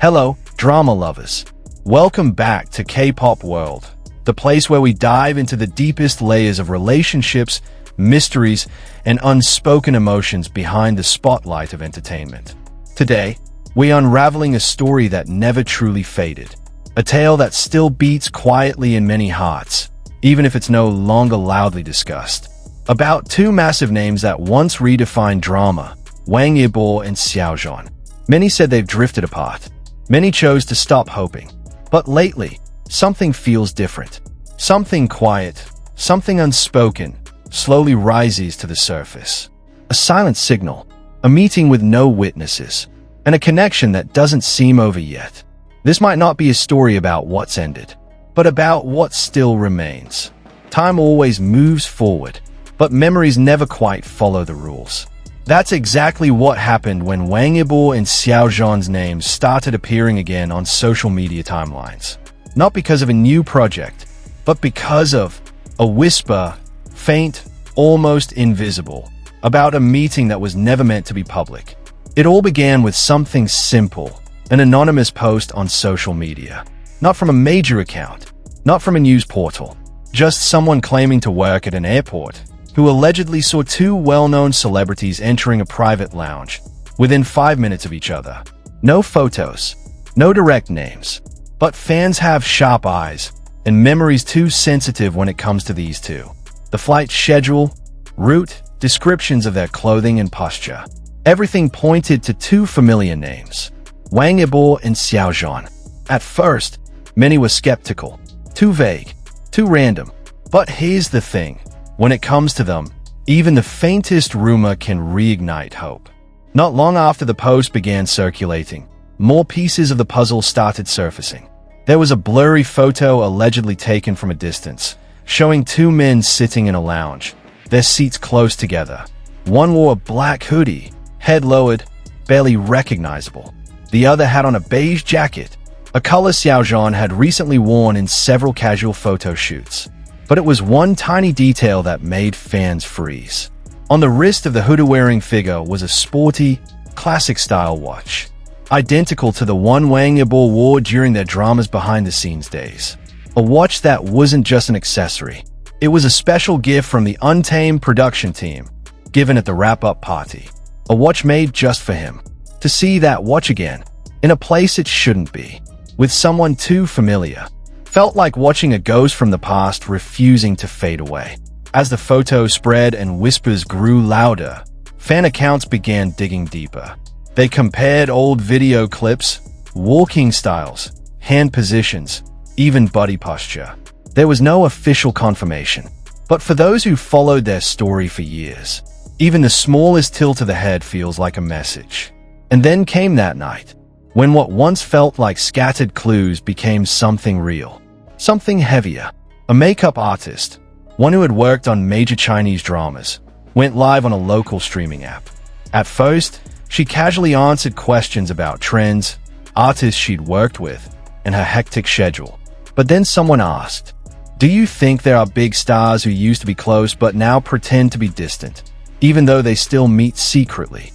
Hello, drama lovers. Welcome back to K-pop World, the place where we dive into the deepest layers of relationships, mysteries, and unspoken emotions behind the spotlight of entertainment. Today, we're unraveling a story that never truly faded, a tale that still beats quietly in many hearts, even if it's no longer loudly discussed. About two massive names that once redefined drama, Wang Yibo and Xiao Zhan. Many said they've drifted apart. Many chose to stop hoping. But lately, something feels different. Something quiet, something unspoken, slowly rises to the surface. A silent signal, a meeting with no witnesses, and a connection that doesn't seem over yet. This might not be a story about what's ended, but about what still remains. Time always moves forward, but memories never quite follow the rules. That's exactly what happened when Wang Yibo and Xiao Zhan's names started appearing again on social media timelines. Not because of a new project, but because of a whisper, faint, almost invisible, about a meeting that was never meant to be public. It all began with something simple, an anonymous post on social media. Not from a major account, not from a news portal, just someone claiming to work at an airport, who allegedly saw two well-known celebrities entering a private lounge within 5 minutes of each other. No photos, no direct names, but fans have sharp eyes and memories too sensitive when it comes to these two. The flight schedule, route, descriptions of their clothing and posture. Everything pointed to two familiar names, Wang Yibo and Xiao Zhan. At first, many were skeptical, too vague, too random. But here's the thing. When it comes to them, even the faintest rumor can reignite hope. Not long after the post began circulating, more pieces of the puzzle started surfacing. There was a blurry photo allegedly taken from a distance, showing two men sitting in a lounge, their seats close together. One wore a black hoodie, head lowered, barely recognizable. The other had on a beige jacket, a color Xiao Zhan had recently worn in several casual photo shoots. But it was one tiny detail that made fans freeze. On the wrist of the hoodie-wearing figure was a sporty, classic-style watch, identical to the one Wang Yibo wore during their drama's behind-the-scenes days. A watch that wasn't just an accessory. It was a special gift from the Untamed production team, given at the wrap-up party. A watch made just for him. To see that watch again, in a place it shouldn't be, with someone too familiar, felt like watching a ghost from the past refusing to fade away. As the photo spread and whispers grew louder, fan accounts began digging deeper. They compared old video clips, walking styles, hand positions, even body posture. There was no official confirmation, but for those who followed their story for years, even the smallest tilt of the head feels like a message. And then came that night, when what once felt like scattered clues became something real. Something heavier. A makeup artist, one who had worked on major Chinese dramas, went live on a local streaming app. At first, she casually answered questions about trends, artists she'd worked with, and her hectic schedule. But then someone asked, "Do you think there are big stars who used to be close but now pretend to be distant, even though they still meet secretly?"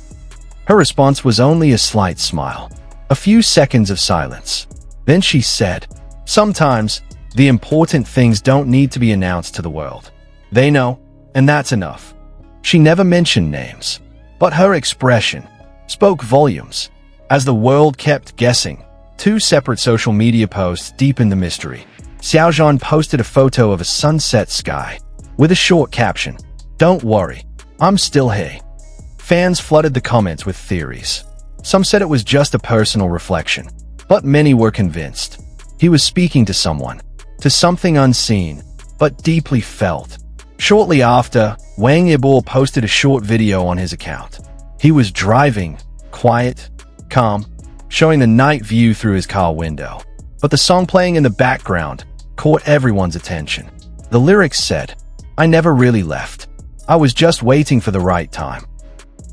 Her response was only a slight smile. A few seconds of silence. Then she said, "Sometimes, the important things don't need to be announced to the world. They know, and that's enough." She never mentioned names, but her expression spoke volumes. As the world kept guessing, two separate social media posts deepened the mystery. Xiao Zhan posted a photo of a sunset sky, with a short caption, "Don't worry, I'm still here." Fans flooded the comments with theories. Some said it was just a personal reflection, but many were convinced. He was speaking to someone, to something unseen, but deeply felt. Shortly after, Wang Yibo posted a short video on his account. He was driving, quiet, calm, showing the night view through his car window. But the song playing in the background caught everyone's attention. The lyrics said, "I never really left. I was just waiting for the right time."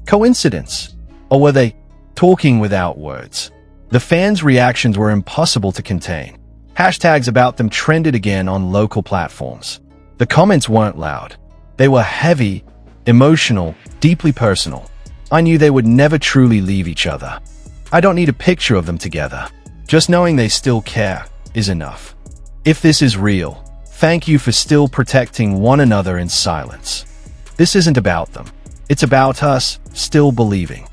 Coincidence? Or were they talking without words? The fans' reactions were impossible to contain. Hashtags about them trended again on local platforms. The comments weren't loud. They were heavy, emotional, deeply personal. I knew they would never truly leave each other. I don't need a picture of them together. Just knowing they still care is enough. If this is real, thank you for still protecting one another in silence. This isn't about them. It's about us still believing.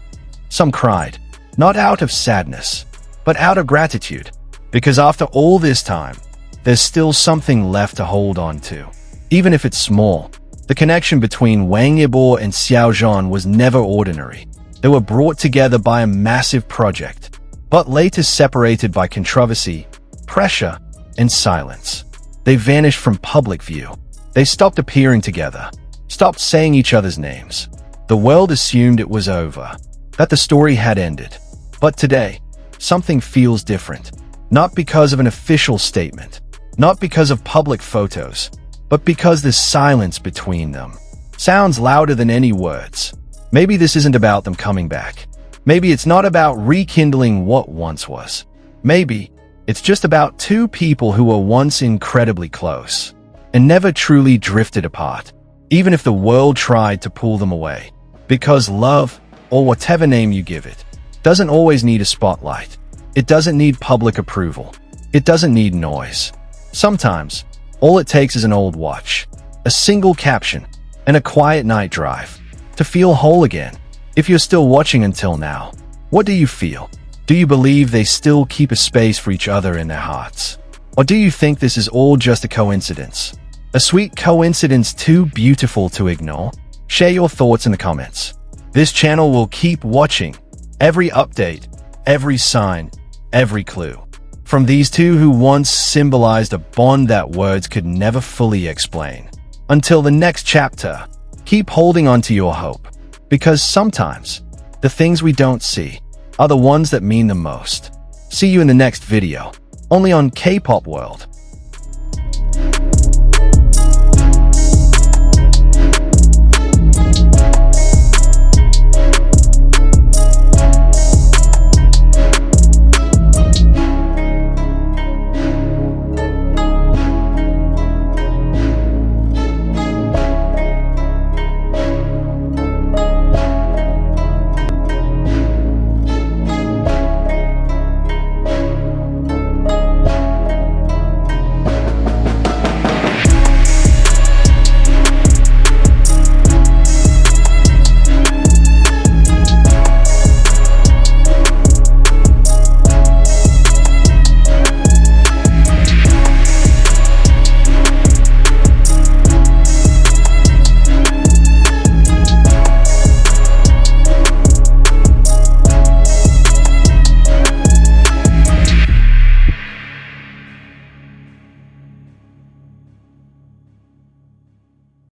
Some cried, not out of sadness, but out of gratitude, because after all this time, there's still something left to hold on to. Even if it's small, the connection between Wang Yibo and Xiao Zhan was never ordinary. They were brought together by a massive project, but later separated by controversy, pressure, and silence. They vanished from public view. They stopped appearing together, stopped saying each other's names. The world assumed it was over, that the story had ended. But today, something feels different. Not because of an official statement, not because of public photos, but because the silence between them sounds louder than any words. Maybe this isn't about them coming back. Maybe it's not about rekindling what once was. Maybe it's just about two people who were once incredibly close and never truly drifted apart, even if the world tried to pull them away. Because love, or whatever name you give it, doesn't always need a spotlight. It doesn't need public approval. It doesn't need noise. Sometimes, all it takes is an old watch, a single caption, and a quiet night drive to feel whole again. If you're still watching until now, what do you feel? Do you believe they still keep a space for each other in their hearts? Or do you think this is all just a coincidence? A sweet coincidence too beautiful to ignore? Share your thoughts in the comments. This channel will keep watching every update, every sign, every clue from these two who once symbolized a bond that words could never fully explain. Until the next chapter, keep holding on to your hope, because sometimes the things we don't see are the ones that mean the most. See you in the next video, only on K-Pop World.